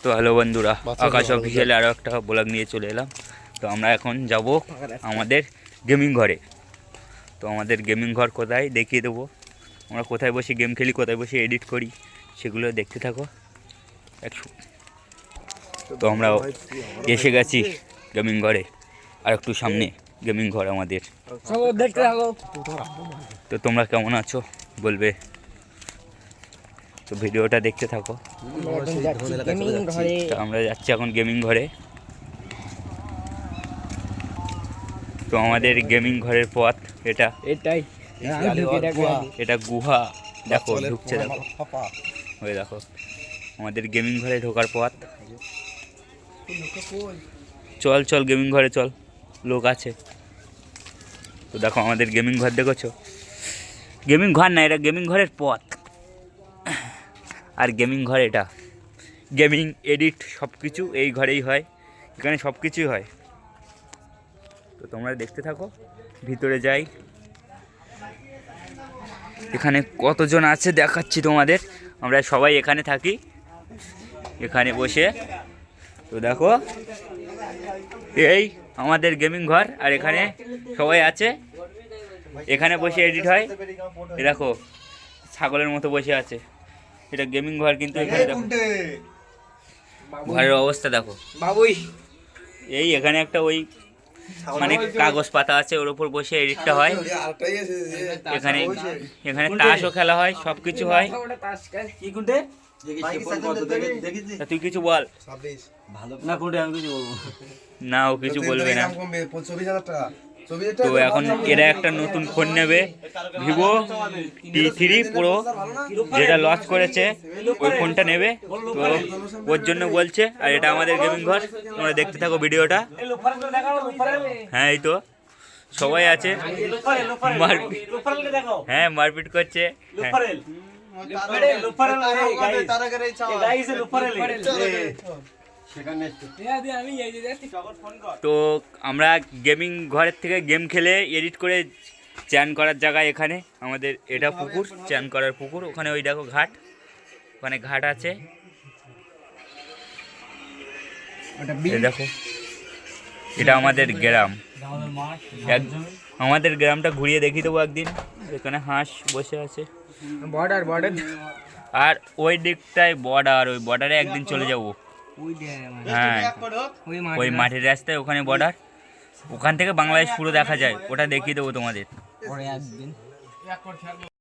তো হ্যালো বন্ধুরা, আকাশ অফিসিয়ালে আরও একটা ব্লগ নিয়ে চলে এলাম। তো আমরা এখন যাব আমাদের গেমিং ঘরে। তো আমাদের গেমিং ঘর কোথায় দেখিয়ে দেবো, আমরা কোথায় বসে গেম খেলি, কোথায় বসে এডিট করি, সেগুলো দেখতে থাকো। তো আমরা এসে গেছি গেমিং ঘরে, আর একটু সামনে গেমিং ঘর আমাদের। তো তোমরা কেমন আছো বলবে, তো ভিডিওটা দেখতে থাকো। তো আমরা যাচ্ছি এখন গেমিং ঘরে। তো আমাদের গেমিং ঘরের পথ এটা গুহা, দেখো ঢুকছে, দেখো ওই দেখো আমাদের গেমিং ঘরে ঢোকার পথ। চল চল গেমিং ঘরে চল, লোক আছে। তো দেখো আমাদের গেমিং ঘর দেখেছো, গেমিং ঘর না, এটা গেমিং ঘরের পথ। আর গেমিং ঘর এটা, গেমিং এডিট সব কিছু এই ঘরেই হয়, এখানে সব কিছুই হয়। তো তোমরা দেখতে থাকো, ভিতরে যাই। এখানে কতজন আছে দেখাচ্ছি তোমাদের, আমরা সবাই এখানে থাকি, এখানে বসে। তো দেখো এই আমাদের গেমিং ঘর, আর এখানে সবাই আছে, এখানে বসে এডিট হয়। এ দেখো ছাগলের মতো বসে আছে, এটা গেমিং ঘর। কিন্তু এখানে দেখো ঘরের অবস্থা দেখো বাবুই, এই এখানে একটা ওই মানে কাগজ পাতা আছে, ওর উপর বসে এডিটটা হয়। এখানে এখানে তাসও খেলা হয়, সব কিছু হয়। তুই কিছু বল না, ও কিছু বলবে না। তো এখন এরা একটা নতুন ফোন নেবে, ভিভো T3 Pro, যেটা লঞ্চ করেছে, ওই ফোনটা নেবে। তো ওর জন্য বলছে। আর এটা আমাদের গেমিং ঘর, তোমরা দেখতে থাকো ভিডিওটা। হ্যাঁ এই তো সবাই আছে, হ্যাঁ মারপিট করছে। তো আমরা গেমিং ঘরের থেকে গেম খেলে এডিট করে চ্যান করার জায়গায় এখানে আমাদের এটা পুকুর, চ্যান করার পুকুর। ওখানে ওই দেখো ঘাট, ওখানে ঘাট আছে, দেখো এটা আমাদের গ্রাম। আমাদের গ্রামটা ঘুরিয়ে দেখিয়ে দেবো একদিন। এখানে হাঁস বসে আছে, বর্ডার, আর ওই দিকটায় বর্ডার, ওই বর্ডারে একদিন চলে যাবো। হ্যাঁ ওই মাঠের রাস্তায় ওখানে বর্ডার, ওখান থেকে বাংলাদেশ পুরো দেখা যায়, ওটা দেখিয়ে দেবো তোমাদের।